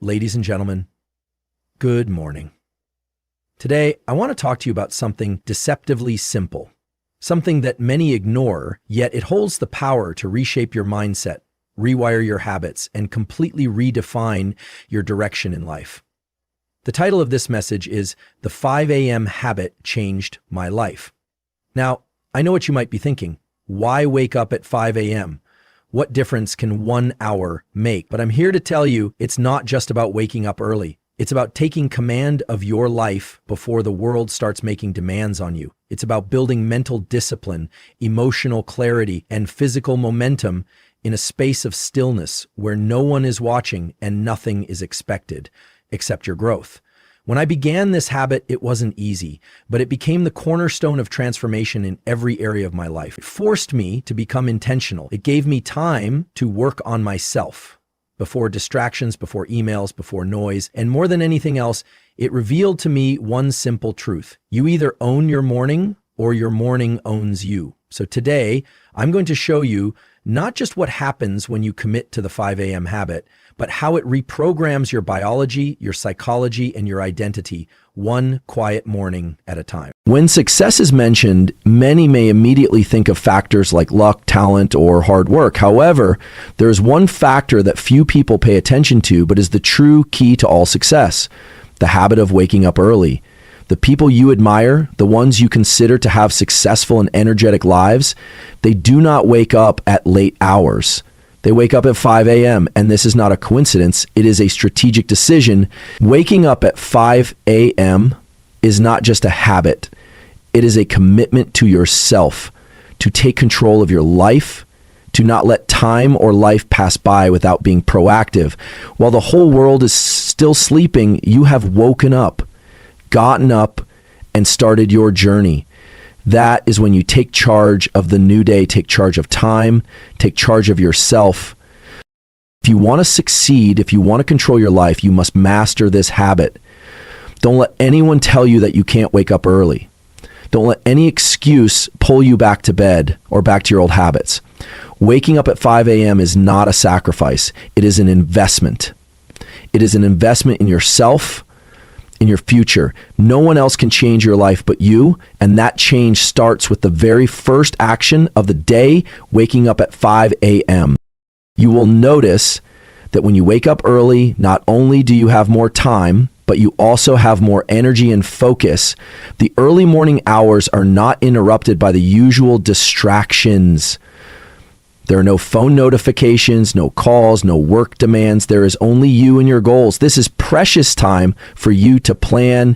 Ladies and gentlemen, good morning. Today, I want to talk to you about something deceptively simple, something that many ignore, yet it holds the power to reshape your mindset, rewire your habits, and completely redefine your direction in life. The title of this message is The 5 a.m. Habit Changed My Life. Now, I know what you might be thinking. Why wake up at 5 a.m.? What difference can 1 hour make? But I'm here to tell you it's not just about waking up early. It's about taking command of your life before the world starts making demands on you. It's about building mental discipline, emotional clarity, and physical momentum in a space of stillness where no one is watching and nothing is expected except your growth. When I began this habit, it wasn't easy, but it became the cornerstone of transformation in every area of my life. It forced me to become intentional. It gave me time to work on myself before distractions, before emails, before noise, and more than anything else, it revealed to me one simple truth. You either own your morning or your morning owns you. So today, I'm going to show you not just what happens when you commit to the 5 a.m. habit, but how it reprograms your biology, your psychology, and your identity, one quiet morning at a time. When success is mentioned, many may immediately think of factors like luck, talent, or hard work. However, there is one factor that few people pay attention to, but is the true key to all success: the habit of waking up early. The people you admire, the ones you consider to have successful and energetic lives, they do not wake up at late hours. They wake up at 5 a.m., and this is not a coincidence. It is a strategic decision. Waking up at 5 a.m. is not just a habit. It is a commitment to yourself, to take control of your life, to not let time or life pass by without being proactive. While the whole world is still sleeping, you have woken up, gotten up, and started your journey. That is when you take charge of the new day, take charge of time, take charge of yourself. If you want to succeed, if you want to control your life, you must master this habit. Don't let anyone tell you that you can't wake up early. Don't let any excuse pull you back to bed or back to your old habits. Waking up at 5 a.m. is not a sacrifice. It is an investment. It is an investment in yourself, in your future. No one else can change your life but you, and that change starts with the very first action of the day, waking up at 5 a.m. You will notice that when you wake up early, not only do you have more time, but you also have more energy and focus. The early morning hours are not interrupted by the usual distractions. There are no phone notifications, no calls, no work demands. There is only you and your goals. This is precious time for you to plan,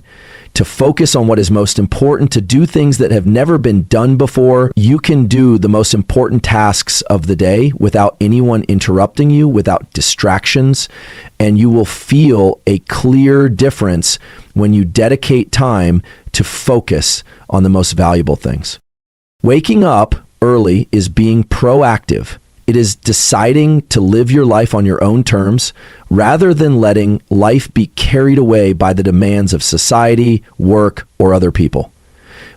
to focus on what is most important, to do things that have never been done before. You can do the most important tasks of the day without anyone interrupting you, without distractions, and you will feel a clear difference when you dedicate time to focus on the most valuable things. Waking up early is being proactive. It is deciding to live your life on your own terms rather than letting life be carried away by the demands of society, work, or other people.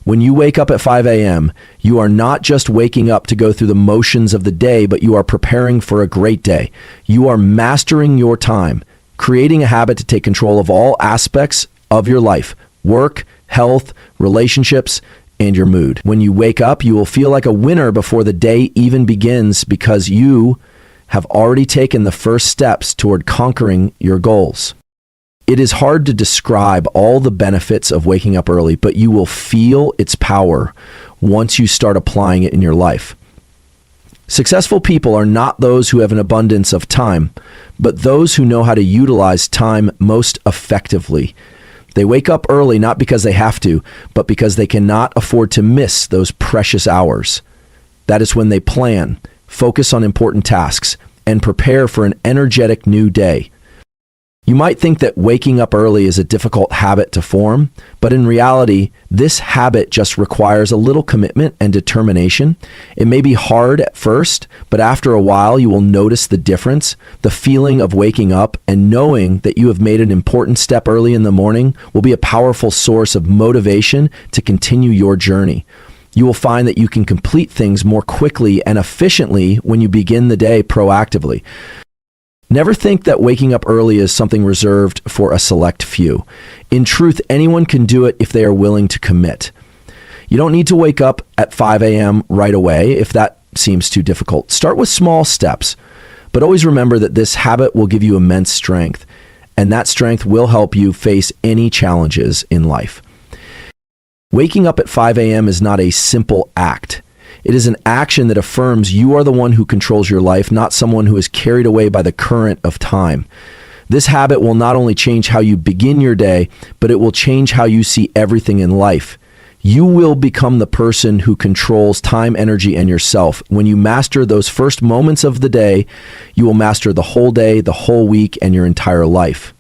When you wake up at 5 a.m., you are not just waking up to go through the motions of the day, but you are preparing for a great day. You are mastering your time, creating a habit to take control of all aspects of your life: work, health, relationships, and your mood. When you wake up, you will feel like a winner before the day even begins because you have already taken the first steps toward conquering your goals. It is hard to describe all the benefits of waking up early, but you will feel its power once you start applying it in your life. Successful people are not those who have an abundance of time, but those who know how to utilize time most effectively. They wake up early not because they have to, but because they cannot afford to miss those precious hours. That is when they plan, focus on important tasks, and prepare for an energetic new day. You might think that waking up early is a difficult habit to form, but in reality, this habit just requires a little commitment and determination. It may be hard at first, but after a while, you will notice the difference. The feeling of waking up and knowing that you have made an important step early in the morning will be a powerful source of motivation to continue your journey. You will find that you can complete things more quickly and efficiently when you begin the day proactively. Never think that waking up early is something reserved for a select few. In truth, anyone can do it if they are willing to commit. You don't need to wake up at 5 a.m. right away if that seems too difficult. Start with small steps, but always remember that this habit will give you immense strength, and that strength will help you face any challenges in life. Waking up at 5 a.m. is not a simple act. It is an action that affirms you are the one who controls your life, not someone who is carried away by the current of time. This habit will not only change how you begin your day, but it will change how you see everything in life. You will become the person who controls time, energy, and yourself. When you master those first moments of the day, you will master the whole day, the whole week, and your entire life.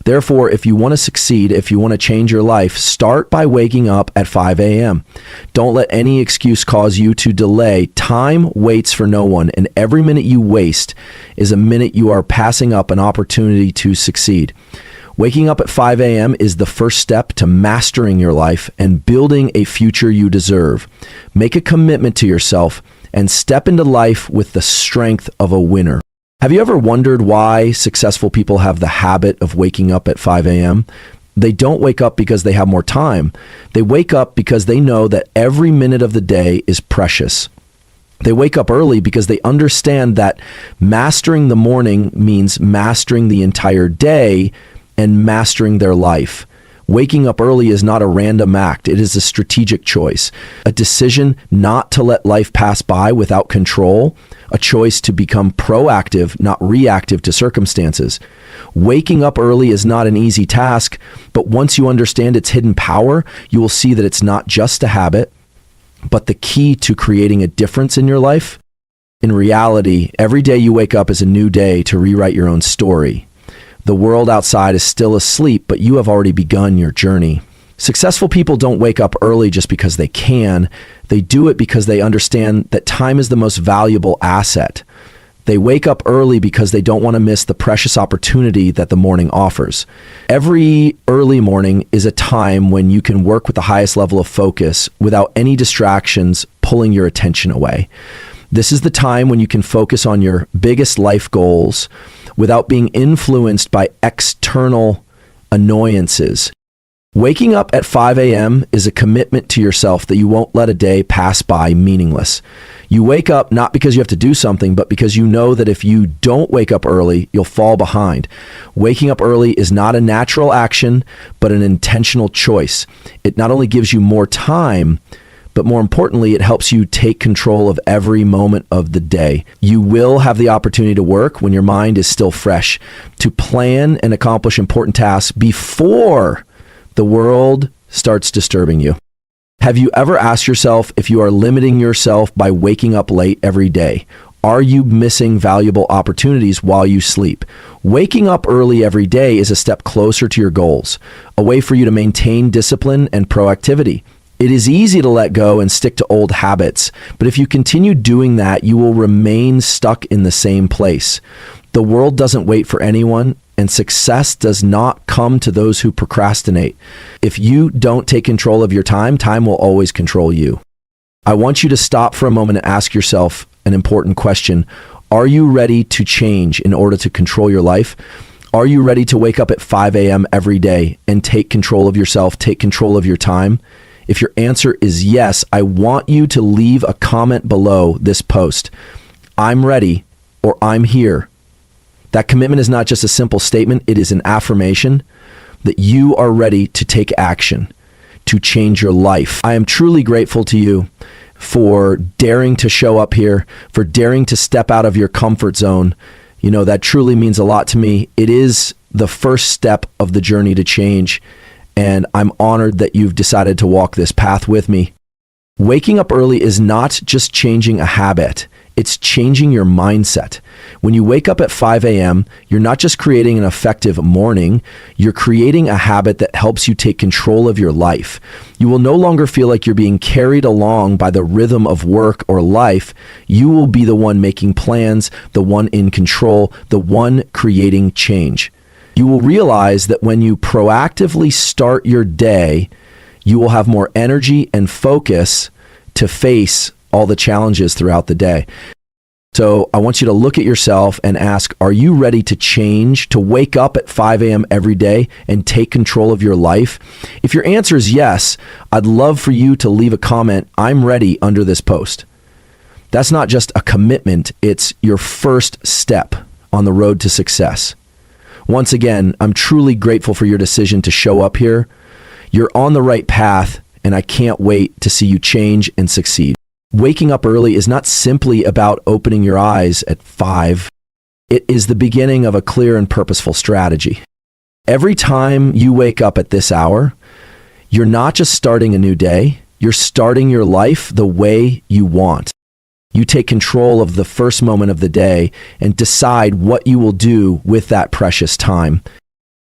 Therefore, if you want to succeed, if you want to change your life, start by waking up at 5 a.m. Don't let any excuse cause you to delay. Time waits for no one, and every minute you waste is a minute you are passing up an opportunity to succeed. Waking up at 5 a.m. is the first step to mastering your life and building a future you deserve. Make a commitment to yourself and step into life with the strength of a winner. Have you ever wondered why successful people have the habit of waking up at 5 a.m.? They don't wake up because they have more time. They wake up because they know that every minute of the day is precious. They wake up early because they understand that mastering the morning means mastering the entire day and mastering their life. Waking up early is not a random act. It is a strategic choice, a decision not to let life pass by without control, a choice to become proactive, not reactive to circumstances. Waking up early is not an easy task, but once you understand its hidden power, you will see that it's not just a habit, but the key to creating a difference in your life. In reality, every day you wake up is a new day to rewrite your own story. The world outside is still asleep, but you have already begun your journey. Successful people don't wake up early just because they can. They do it because they understand that time is the most valuable asset. They wake up early because they don't want to miss the precious opportunity that the morning offers. Every early morning is a time when you can work with the highest level of focus without any distractions pulling your attention away. This is the time when you can focus on your biggest life goals without being influenced by external annoyances. Waking up at 5 a.m. is a commitment to yourself that you won't let a day pass by meaningless. You wake up not because you have to do something, but because you know that if you don't wake up early, you'll fall behind. Waking up early is not a natural action, but an intentional choice. It not only gives you more time, but more importantly, it helps you take control of every moment of the day. You will have the opportunity to work when your mind is still fresh, to plan and accomplish important tasks before the world starts disturbing you. Have you ever asked yourself if you are limiting yourself by waking up late every day? Are you missing valuable opportunities while you sleep? Waking up early every day is a step closer to your goals, a way for you to maintain discipline and proactivity. It is easy to let go and stick to old habits, but if you continue doing that, you will remain stuck in the same place. The world doesn't wait for anyone, and success does not come to those who procrastinate. If you don't take control of your time, time will always control you. I want you to stop for a moment and ask yourself an important question. Are you ready to change in order to control your life? Are you ready to wake up at 5 a.m. every day and take control of yourself, take control of your time? If your answer is yes, I want you to leave a comment below this post. I'm ready, or I'm here. That commitment is not just a simple statement, it is an affirmation that you are ready to take action, to change your life. I am truly grateful to you for daring to show up here, for daring to step out of your comfort zone. You know, that truly means a lot to me. It is the first step of the journey to change, and I'm honored that you've decided to walk this path with me. Waking up early is not just changing a habit, it's changing your mindset. When you wake up at 5 a.m., you're not just creating an effective morning, you're creating a habit that helps you take control of your life. You will no longer feel like you're being carried along by the rhythm of work or life. You will be the one making plans, the one in control, the one creating change. You will realize that when you proactively start your day, you will have more energy and focus to face all the challenges throughout the day. So I want you to look at yourself and ask, are you ready to change, to wake up at 5 a.m. every day and take control of your life? If your answer is yes, I'd love for you to leave a comment, "I'm ready," under this post. That's not just a commitment, it's your first step on the road to success. Once again, I'm truly grateful for your decision to show up here. You're on the right path, and I can't wait to see you change and succeed. Waking up early is not simply about opening your eyes at 5. It is the beginning of a clear and purposeful strategy. Every time you wake up at this hour, you're not just starting a new day, you're starting your life the way you want. You take control of the first moment of the day and decide what you will do with that precious time.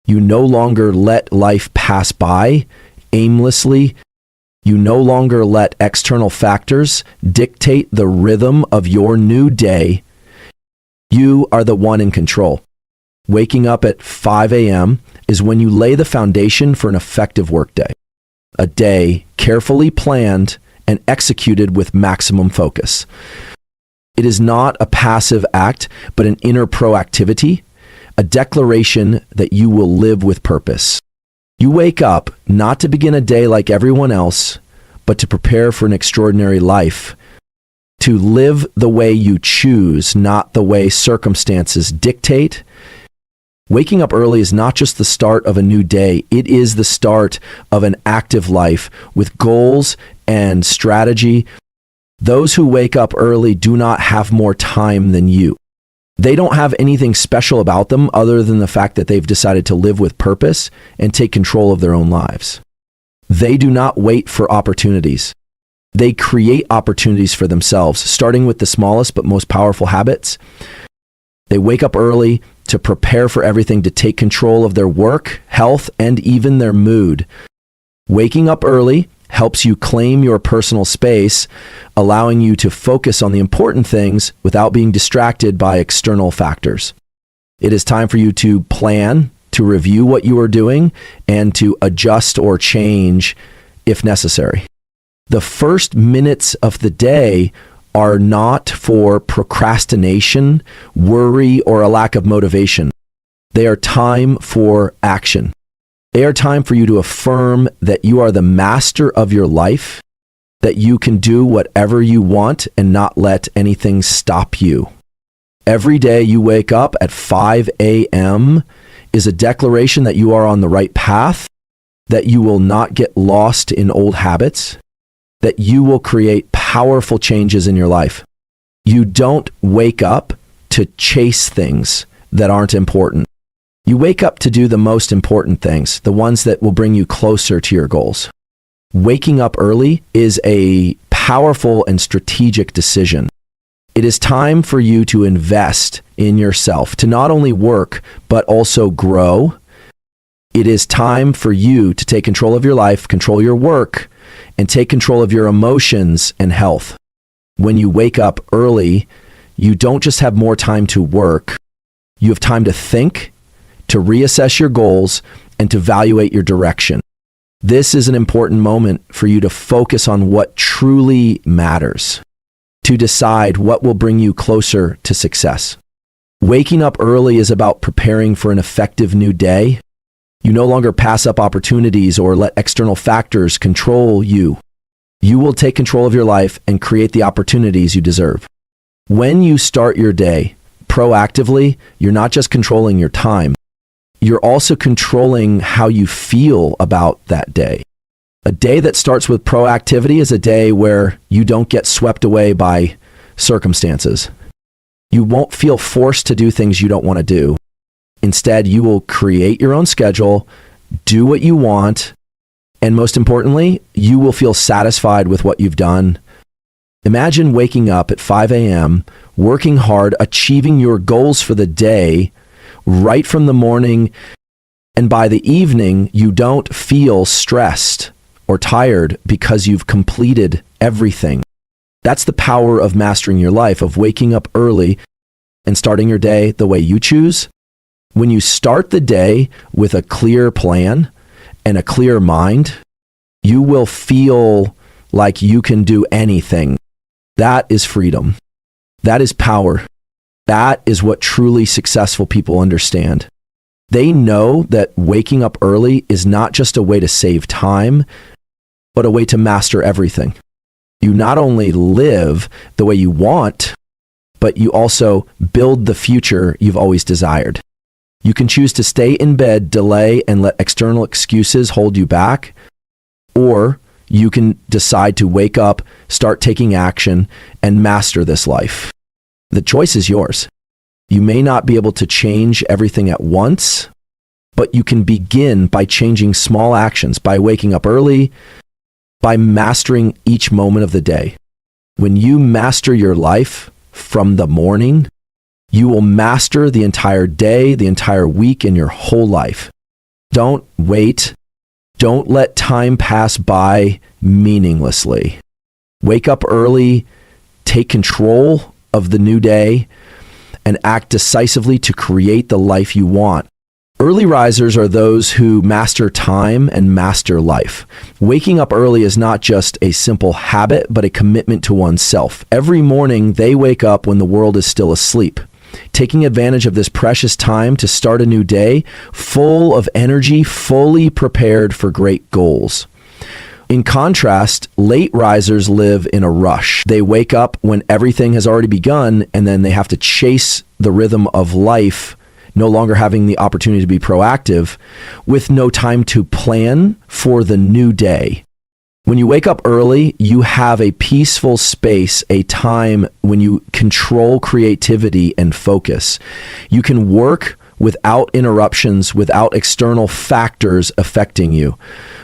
You no longer let life pass by aimlessly. You no longer let external factors dictate the rhythm of your new day. You are the one in control. Waking up at 5 a.m. is when you lay the foundation for an effective workday. A day carefully planned and executed with maximum focus. It is not a passive act, but an inner proactivity, a declaration that you will live with purpose. You wake up not to begin a day like everyone else, but to prepare for an extraordinary life, to live the way you choose, not the way circumstances dictate. Waking up early is not just the start of a new day, it is the start of an active life with goals and strategy. Those who wake up early do not have more time than you. They don't have anything special about them other than the fact that they've decided to live with purpose and take control of their own lives. They do not wait for opportunities. They create opportunities for themselves, starting with the smallest but most powerful habits. They wake up early to prepare for everything, to take control of their work, health, and even their mood. Waking up early helps you claim your personal space, allowing you to focus on the important things without being distracted by external factors. It is time for you to plan, to review what you are doing, and to adjust or change if necessary. The first minutes of the day are not for procrastination, worry, or a lack of motivation. They are time for action. They are time for you to affirm that you are the master of your life, that you can do whatever you want and not let anything stop you. Every day you wake up at 5 a.m. is a declaration that you are on the right path, that you will not get lost in old habits, that you will create powerful changes in your life. You don't wake up to chase things that aren't important. You wake up to do the most important things, the ones that will bring you closer to your goals. Waking up early is a powerful and strategic decision. It is time for you to invest in yourself, to not only work, but also grow. It is time for you to take control of your life, control your work, and take control of your emotions and health. When you wake up early, you don't just have more time to work. You have time to think, to reassess your goals, and to evaluate your direction. This is an important moment for you to focus on what truly matters, to decide what will bring you closer to success. Waking up early is about preparing for an effective new day. You no longer pass up opportunities or let external factors control you. You will take control of your life and create the opportunities you deserve. When you start your day proactively, you're not just controlling your time, you're also controlling how you feel about that day. A day that starts with proactivity is a day where you don't get swept away by circumstances. You won't feel forced to do things you don't want to do. Instead, you will create your own schedule, do what you want, and most importantly, you will feel satisfied with what you've done. Imagine waking up at 5 a.m., working hard, achieving your goals for the day, right from the morning, and by the evening, you don't feel stressed or tired because you've completed everything. That's the power of mastering your life, of waking up early and starting your day the way you choose. When you start the day with a clear plan and a clear mind, you will feel like you can do anything. That is freedom. That is power. That is what truly successful people understand. They know that waking up early is not just a way to save time, but a way to master everything. You not only live the way you want, but you also build the future you've always desired. You can choose to stay in bed, delay, and let external excuses hold you back, or you can decide to wake up, start taking action, and master this life. The choice is yours. You may not be able to change everything at once, but you can begin by changing small actions, by waking up early, by mastering each moment of the day. When you master your life from the morning, you will master the entire day, the entire week, and your whole life. Don't wait. Don't let time pass by meaninglessly. Wake up early, take control of the new day, and act decisively to create the life you want. Early risers are those who master time and master life. Waking up early is not just a simple habit, but a commitment to oneself. Every morning, they wake up when the world is still asleep, taking advantage of this precious time to start a new day, full of energy, fully prepared for great goals. In contrast, late risers live in a rush. They wake up when everything has already begun, and then they have to chase the rhythm of life, no longer having the opportunity to be proactive, with no time to plan for the new day. When you wake up early, you have a peaceful space, a time when you control creativity and focus. You can work without interruptions, without external factors affecting you.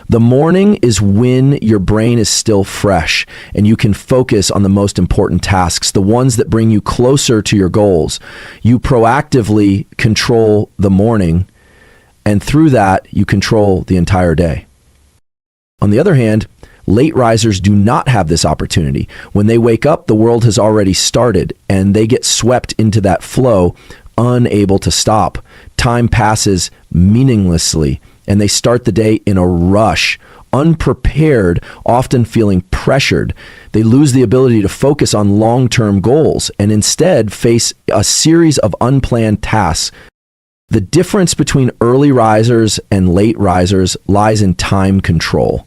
The morning is when your brain is still fresh and you can focus on the most important tasks, the ones that bring you closer to your goals. You proactively control the morning, and through that, you control the entire day. On the other hand, late risers do not have this opportunity. When they wake up, the world has already started, and they get swept into that flow, unable to stop. Time passes meaninglessly, and they start the day in a rush, unprepared, often feeling pressured. They lose the ability to focus on long-term goals and instead face a series of unplanned tasks. The difference between early risers and late risers lies in time control.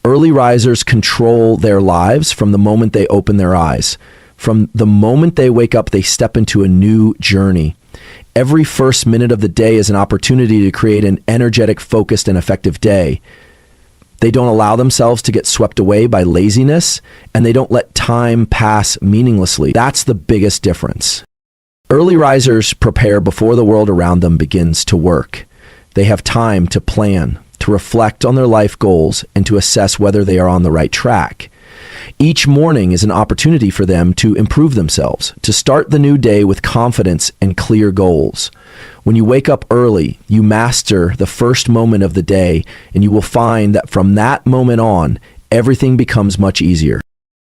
Early risers control their lives from the moment they open their eyes. From the moment they wake up, they step into a new journey. Every first minute of the day is an opportunity to create an energetic, focused, and effective day. They don't allow themselves to get swept away by laziness, and they don't let time pass meaninglessly. That's the biggest difference. Early risers prepare before the world around them begins to work. They have time to plan, to reflect on their life goals, and to assess whether they are on the right track. Each morning is an opportunity for them to improve themselves, to start the new day with confidence and clear goals. When you wake up early, you master the first moment of the day, and you will find that from that moment on, everything becomes much easier.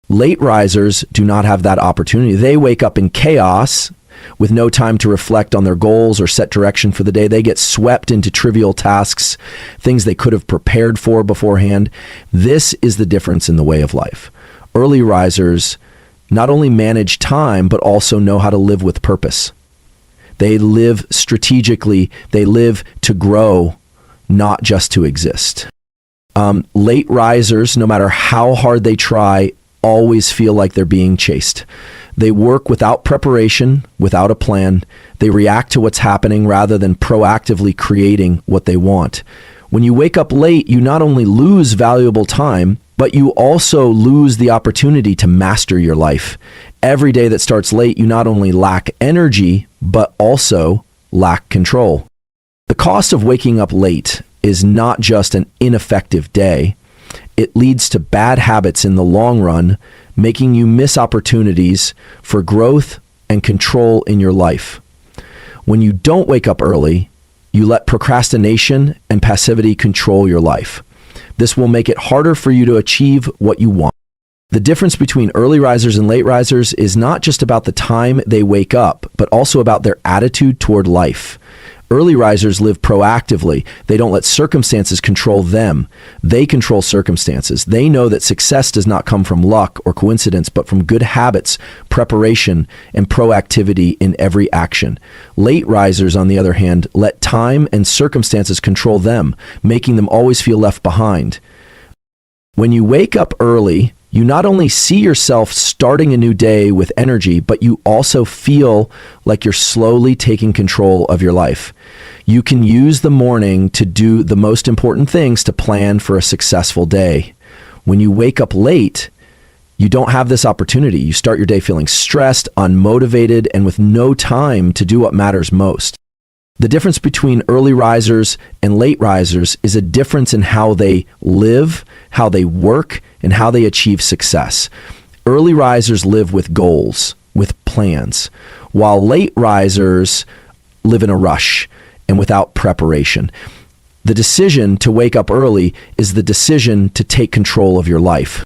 Late risers do not have that opportunity. They wake up in chaos with no time to reflect on their goals or set direction for the day. They get swept into trivial tasks, things they could have prepared for beforehand. This is the difference in the way of life. Early risers not only manage time, but also know how to live with purpose. They live strategically. They live to grow, not just to exist. Late risers, no matter how hard they try, always feel like they're being chased. They work without preparation, without a plan. They react to what's happening rather than proactively creating what they want. When you wake up late, you not only lose valuable time, but you also lose the opportunity to master your life. Every day that starts late, you not only lack energy, but also lack control. The cost of waking up late is not just an ineffective day. It leads to bad habits in the long run, making you miss opportunities for growth and control in your life. When you don't wake up early, you let procrastination and passivity control your life. This will make it harder for you to achieve what you want. The difference between early risers and late risers is not just about the time they wake up, but also about their attitude toward life. Early risers live proactively. They don't let circumstances control them. They control circumstances. They know that success does not come from luck or coincidence, but from good habits, preparation, and proactivity in every action. Late risers, on the other hand, let time and circumstances control them, making them always feel left behind. When you wake up early, you not only see yourself starting a new day with energy, but you also feel like you're slowly taking control of your life. You can use the morning to do the most important things to plan for a successful day. When you wake up late, you don't have this opportunity. You start your day feeling stressed, unmotivated, and with no time to do what matters most. The difference between early risers and late risers is a difference in how they live, how they work, and how they achieve success. Early risers live with goals, with plans, while late risers live in a rush and without preparation. The decision to wake up early is the decision to take control of your life.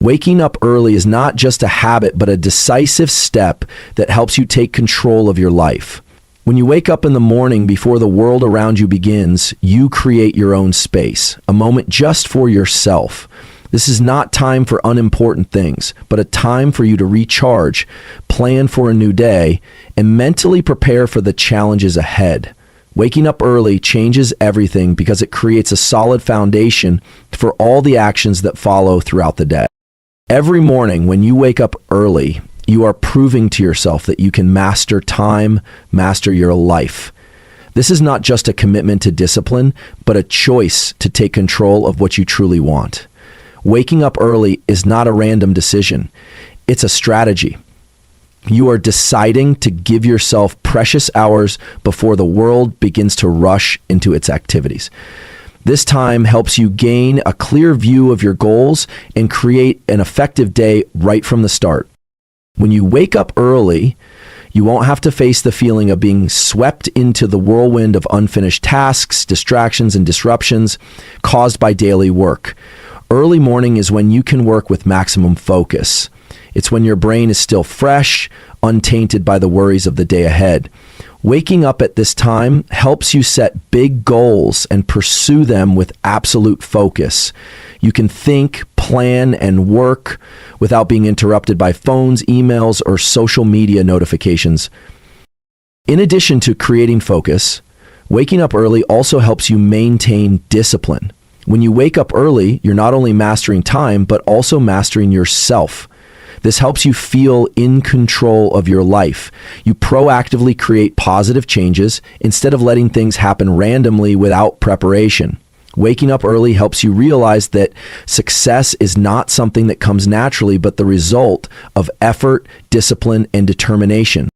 Waking up early is not just a habit, but a decisive step that helps you take control of your life. When you wake up in the morning before the world around you begins, you create your own space, a moment just for yourself. This is not time for unimportant things, but a time for you to recharge, plan for a new day, and mentally prepare for the challenges ahead. Waking up early changes everything because it creates a solid foundation for all the actions that follow throughout the day. Every morning when you wake up early, you are proving to yourself that you can master time, master your life. This is not just a commitment to discipline, but a choice to take control of what you truly want. Waking up early is not a random decision. It's a strategy. You are deciding to give yourself precious hours before the world begins to rush into its activities. This time helps you gain a clear view of your goals and create an effective day right from the start. When you wake up early, you won't have to face the feeling of being swept into the whirlwind of unfinished tasks, distractions, and disruptions caused by daily work. Early morning is when you can work with maximum focus. It's when your brain is still fresh, untainted by the worries of the day ahead. Waking up at this time helps you set big goals and pursue them with absolute focus. You can think, plan, and work without being interrupted by phones, emails, or social media notifications. In addition to creating focus, waking up early also helps you maintain discipline. When you wake up early, you're not only mastering time, but also mastering yourself. This helps you feel in control of your life. You proactively create positive changes instead of letting things happen randomly without preparation. Waking up early helps you realize that success is not something that comes naturally, but the result of effort, discipline, and determination.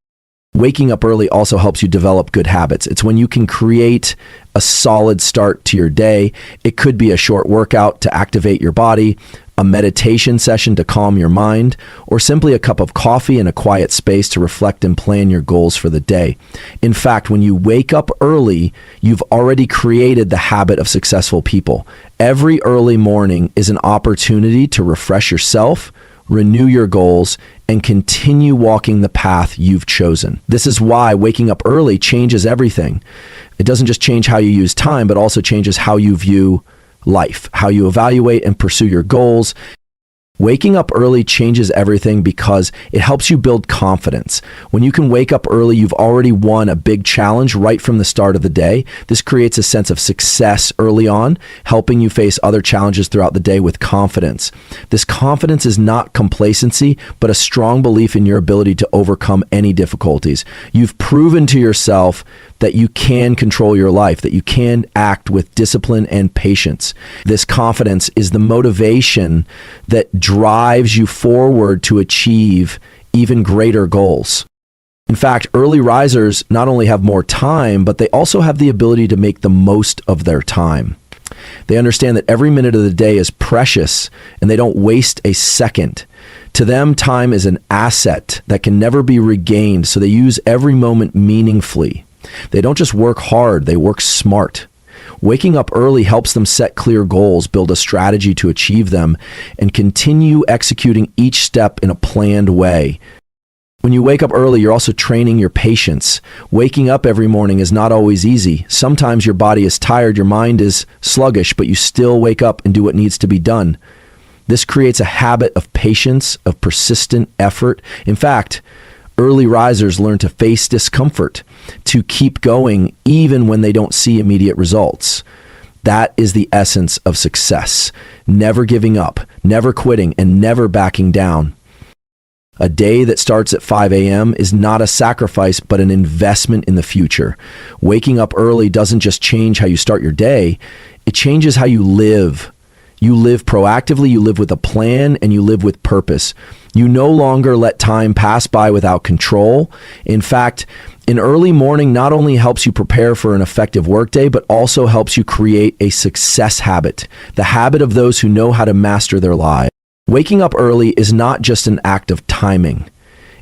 Waking up early also helps you develop good habits. It's when you can create a solid start to your day. It could be a short workout to activate your body, a meditation session to calm your mind, or simply a cup of coffee in a quiet space to reflect and plan your goals for the day. In fact, when you wake up early, you've already created the habit of successful people. Every early morning is an opportunity to refresh yourself, renew your goals, and continue walking the path you've chosen. This is why waking up early changes everything. It doesn't just change how you use time, but also changes how you view life, how you evaluate and pursue your goals. Waking up early changes everything because it helps you build confidence. When you can wake up early, you've already won a big challenge right from the start of the day. This creates a sense of success early on, helping you face other challenges throughout the day with confidence. This confidence is not complacency, but a strong belief in your ability to overcome any difficulties. You've proven to yourself that you can control your life, that you can act with discipline and patience. This confidence is the motivation that drives you forward to achieve even greater goals. In fact, early risers not only have more time, but they also have the ability to make the most of their time. They understand that every minute of the day is precious and they don't waste a second. To them, time is an asset that can never be regained, so they use every moment meaningfully. They don't just work hard, they work smart. Waking up early helps them set clear goals, build a strategy to achieve them, and continue executing each step in a planned way. When you wake up early, you're also training your patience. Waking up every morning is not always easy. Sometimes your body is tired, your mind is sluggish, but you still wake up and do what needs to be done. This creates a habit of patience, of persistent effort. In fact, early risers learn to face discomfort, to keep going even when they don't see immediate results. That is the essence of success. Never giving up, never quitting, and never backing down. A day that starts at 5 a.m. is not a sacrifice, but an investment in the future. Waking up early doesn't just change how you start your day, it changes how you live. You live proactively, you live with a plan, and you live with purpose. You no longer let time pass by without control. In fact, an early morning not only helps you prepare for an effective workday, but also helps you create a success habit, the habit of those who know how to master their lives. Waking up early is not just an act of timing.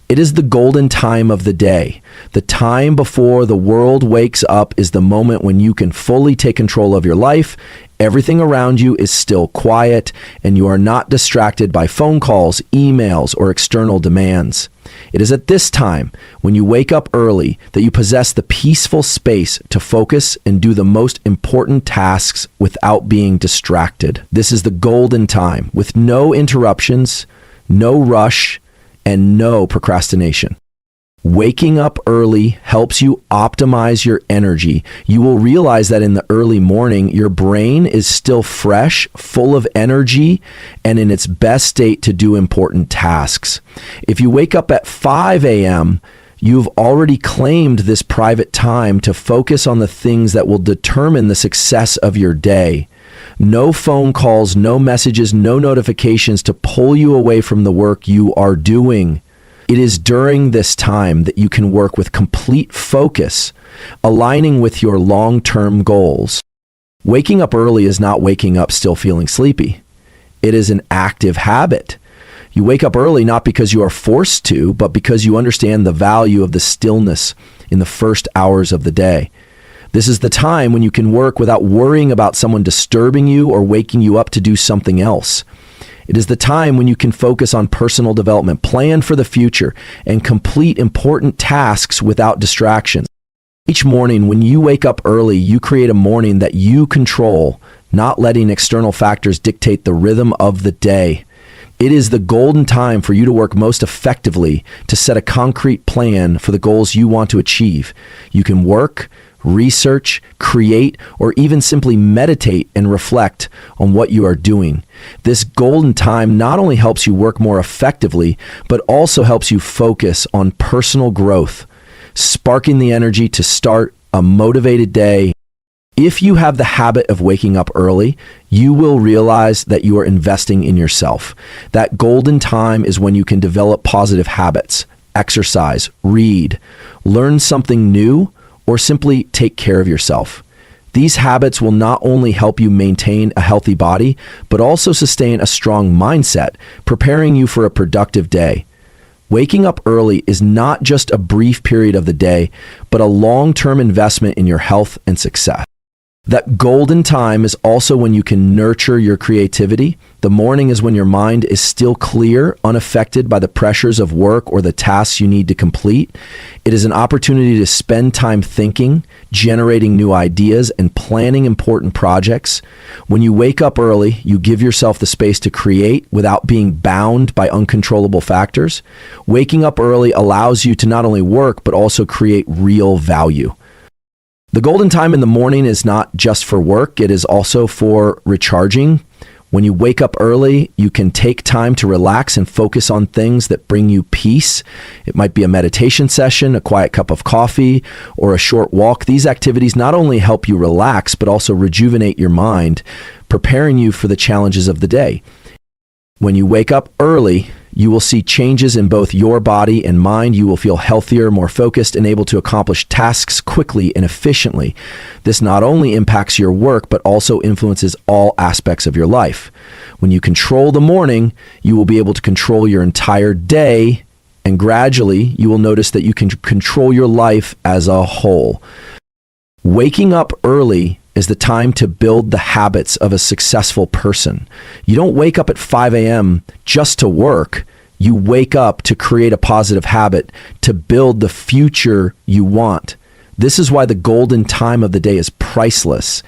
It is the golden time of the day. The time before the world wakes up is the moment when you can fully take control of your life. Everything around you is still quiet, and you are not distracted by phone calls, emails, or external demands. It is at this time, when you wake up early, that you possess the peaceful space to focus and do the most important tasks without being distracted. This is the golden time, with no interruptions, no rush, and no procrastination. Waking up early helps you optimize your energy. You will realize that in the early morning, your brain is still fresh, full of energy, and in its best state to do important tasks. If you wake up at 5 a.m., you've already claimed this private time to focus on the things that will determine the success of your day. No phone calls, no messages, no notifications to pull you away from the work you are doing. It is during this time that you can work with complete focus, aligning with your long-term goals. Waking up early is not waking up still feeling sleepy. It is an active habit. You wake up early not because you are forced to, but because you understand the value of the stillness in the first hours of the day. This is the time when you can work without worrying about someone disturbing you or waking you up to do something else. It is the time when you can focus on personal development, plan for the future, and complete important tasks without distractions. Each morning, when you wake up early, you create a morning that you control, not letting external factors dictate the rhythm of the day. It is the golden time for you to work most effectively to set a concrete plan for the goals you want to achieve. You can work, research, create, or even simply meditate and reflect on what you are doing. This golden time not only helps you work more effectively, but also helps you focus on personal growth, sparking the energy to start a motivated day. If you have the habit of waking up early, you will realize that you are investing in yourself. That golden time is when you can develop positive habits, exercise, read, learn something new, or simply take care of yourself. These habits will not only help you maintain a healthy body, but also sustain a strong mindset, preparing you for a productive day. Waking up early is not just a brief period of the day, but a long-term investment in your health and success. That golden time is also when you can nurture your creativity. The morning is when your mind is still clear, unaffected by the pressures of work or the tasks you need to complete. It is an opportunity to spend time thinking, generating new ideas, and planning important projects. When you wake up early, you give yourself the space to create without being bound by uncontrollable factors. Waking up early allows you to not only work, but also create real value. The golden time in the morning is not just for work, it is also for recharging. When you wake up early, you can take time to relax and focus on things that bring you peace. It might be a meditation session, a quiet cup of coffee, or a short walk. These activities not only help you relax, but also rejuvenate your mind, preparing you for the challenges of the day. When you wake up early, you will see changes in both your body and mind. You will feel healthier, more focused, and able to accomplish tasks quickly and efficiently. This not only impacts your work, but also influences all aspects of your life. When you control the morning, you will be able to control your entire day, and gradually you will notice that you can control your life as a whole. Waking up early is the time to build the habits of a successful person. You don't wake up at 5 a.m. just to work. You wake up to create a positive habit, to build the future you want. This is why the golden time of the day is priceless.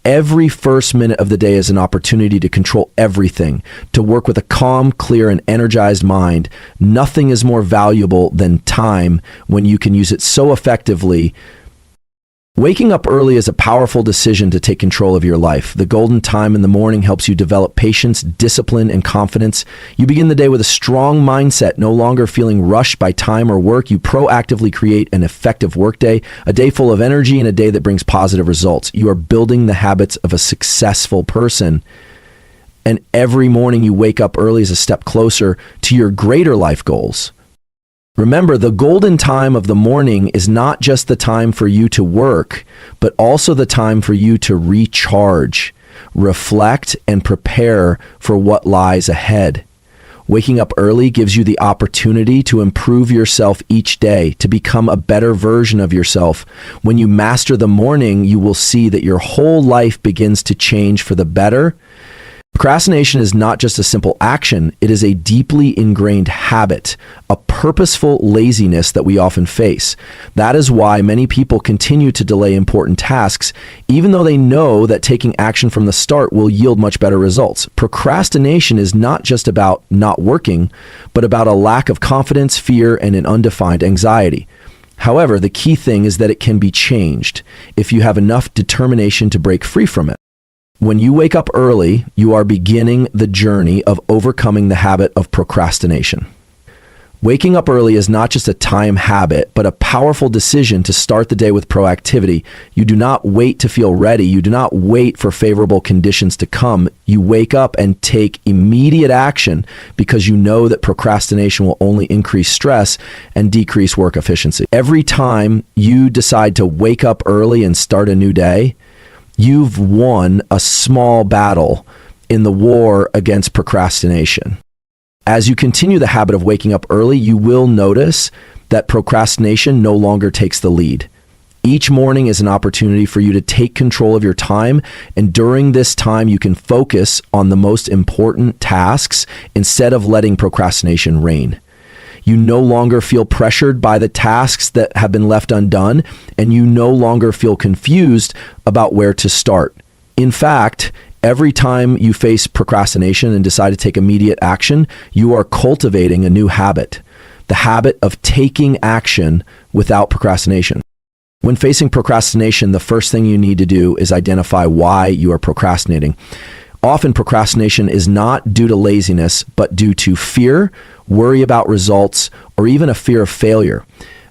Every first minute of the day is an opportunity to control everything, to work with a calm, clear, and energized mind. Nothing is more valuable than time when you can use it so effectively. Waking up early is a powerful decision to take control of your life. The golden time in the morning helps you develop patience, discipline, and confidence. You begin the day with a strong mindset, no longer feeling rushed by time or work. You proactively create an effective workday, a day full of energy and a day that brings positive results. You are building the habits of a successful person. And every morning you wake up early is a step closer to your greater life goals. Remember, the golden time of the morning is not just the time for you to work, but also the time for you to recharge, reflect, and prepare for what lies ahead. Waking up early gives you the opportunity to improve yourself each day, to become a better version of yourself. When you master the morning, you will see that your whole life begins to change for the better. Procrastination is not just a simple action, it is a deeply ingrained habit, a purposeful laziness that we often face. That is why many people continue to delay important tasks, even though they know that taking action from the start will yield much better results. Procrastination is not just about not working, but about a lack of confidence, fear, and an undefined anxiety. However, the key thing is that it can be changed if you have enough determination to break free from it. When you wake up early, you are beginning the journey of overcoming the habit of procrastination. Waking up early is not just a time habit, but a powerful decision to start the day with proactivity. You do not wait to feel ready. You do not wait for favorable conditions to come. You wake up and take immediate action because you know that procrastination will only increase stress and decrease work efficiency. Every time you decide to wake up early and start a new day, you've won a small battle in the war against procrastination. As you continue the habit of waking up early, you will notice that procrastination no longer takes the lead. Each morning is an opportunity for you to take control of your time, and during this time, you can focus on the most important tasks instead of letting procrastination reign. You no longer feel pressured by the tasks that have been left undone, and you no longer feel confused about where to start. In fact, every time you face procrastination and decide to take immediate action, you are cultivating a new habit, the habit of taking action without procrastination. When facing procrastination, the first thing you need to do is identify why you are procrastinating. Often procrastination is not due to laziness, but due to fear, worry about results, or even a fear of failure.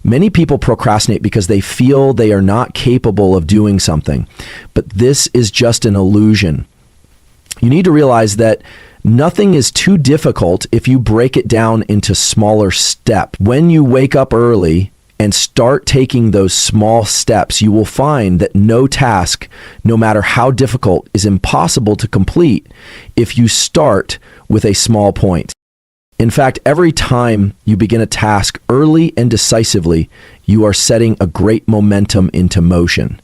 Many people procrastinate because they feel they are not capable of doing something, but this is just an illusion. You need to realize that nothing is too difficult if you break it down into smaller steps. When you wake up early and start taking those small steps, you will find that no task, no matter how difficult, is impossible to complete if you start with a small point. In fact, every time you begin a task early and decisively, you are setting a great momentum into motion.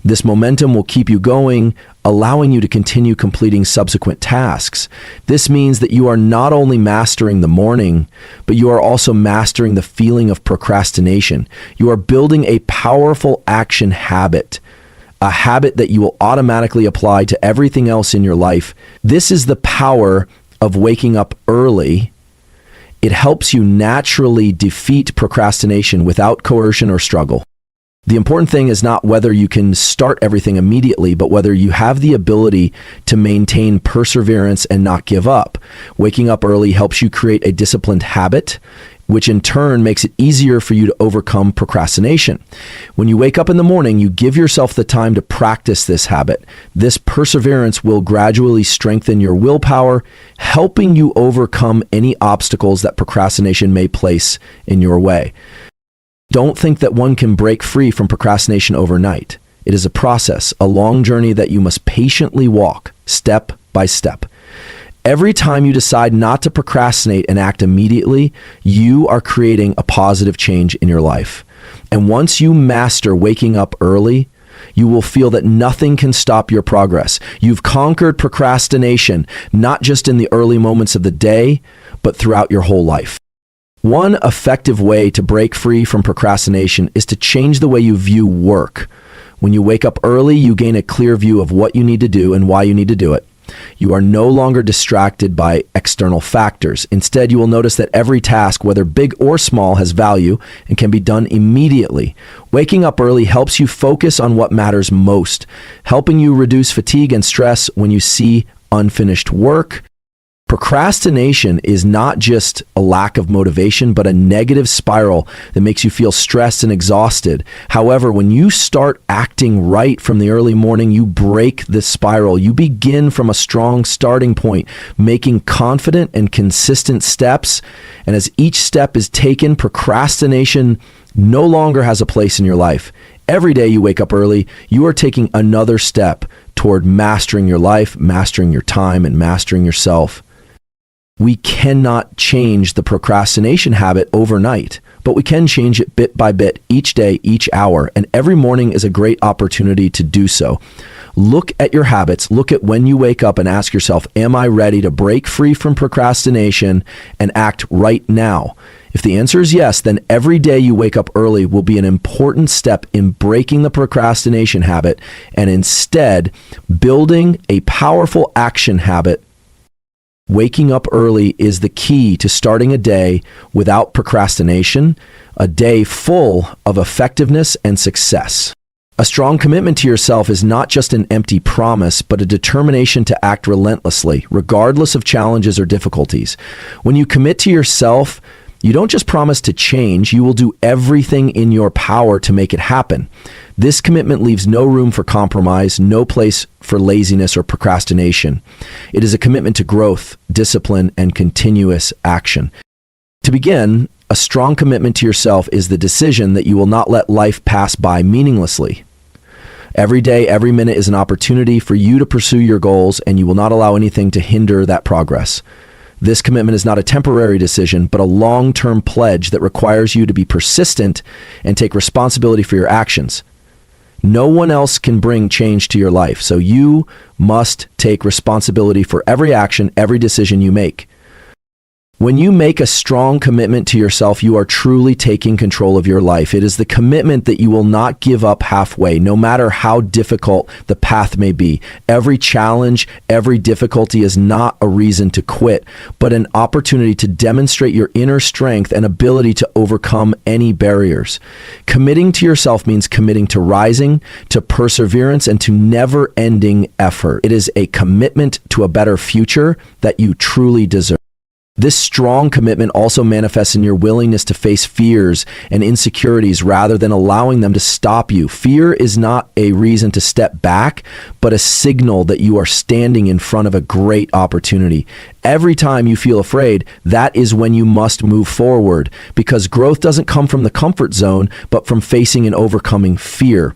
This momentum will keep you going, allowing you to continue completing subsequent tasks. This means that you are not only mastering the morning, but you are also mastering the feeling of procrastination. You are building a powerful action habit, a habit that you will automatically apply to everything else in your life. This is the power of waking up early. It helps you naturally defeat procrastination without coercion or struggle. The important thing is not whether you can start everything immediately, but whether you have the ability to maintain perseverance and not give up. Waking up early helps you create a disciplined habit, which in turn makes it easier for you to overcome procrastination. When you wake up in the morning, you give yourself the time to practice this habit. This perseverance will gradually strengthen your willpower, helping you overcome any obstacles that procrastination may place in your way. Don't think that one can break free from procrastination overnight. It is a process, a long journey that you must patiently walk, step by step. Every time you decide not to procrastinate and act immediately, you are creating a positive change in your life. And once you master waking up early, You will feel that nothing can stop your progress. You've conquered procrastination, not just in the early moments of the day, but throughout your whole life. One effective way to break free from procrastination is to change the way you view work. When you wake up early, you gain a clear view of what you need to do and why you need to do it. You are no longer distracted by external factors. Instead, you will notice that every task, whether big or small, has value and can be done immediately. Waking up early helps you focus on what matters most, helping you reduce fatigue and stress when you see unfinished work. Procrastination is not just a lack of motivation, but a negative spiral that makes you feel stressed and exhausted. However, when you start acting right from the early morning, you break this spiral. You begin from a strong starting point, making confident and consistent steps. And as each step is taken, procrastination no longer has a place in your life. Every day you wake up early, you are taking another step toward mastering your life, mastering your time, and mastering yourself. We cannot change the procrastination habit overnight, but we can change it bit by bit, each day, each hour, and every morning is a great opportunity to do so. Look at your habits, look at when you wake up and ask yourself, am I ready to break free from procrastination and act right now? If the answer is yes, then every day you wake up early will be an important step in breaking the procrastination habit and instead building a powerful action habit. Waking up early is the key to starting a day without procrastination, a day full of effectiveness and success. A strong commitment to yourself is not just an empty promise, but a determination to act relentlessly, regardless of challenges or difficulties. When you commit to yourself, you don't just promise to change, you will do everything in your power to make it happen. This commitment leaves no room for compromise, no place for laziness or procrastination. It is a commitment to growth, discipline, and continuous action. To begin, a strong commitment to yourself is the decision that you will not let life pass by meaninglessly. Every day, every minute is an opportunity for you to pursue your goals, and you will not allow anything to hinder that progress. This commitment is not a temporary decision, but a long-term pledge that requires you to be persistent and take responsibility for your actions. No one else can bring change to your life, so you must take responsibility for every action, every decision you make. When you make a strong commitment to yourself, you are truly taking control of your life. It is the commitment that you will not give up halfway, no matter how difficult the path may be. Every challenge, every difficulty is not a reason to quit, but an opportunity to demonstrate your inner strength and ability to overcome any barriers. Committing to yourself means committing to rising, to perseverance, and to never-ending effort. It is a commitment to a better future that you truly deserve. This strong commitment also manifests in your willingness to face fears and insecurities rather than allowing them to stop you. Fear is not a reason to step back, but a signal that you are standing in front of a great opportunity. Every time you feel afraid, that is when you must move forward, because growth doesn't come from the comfort zone, but from facing and overcoming fear.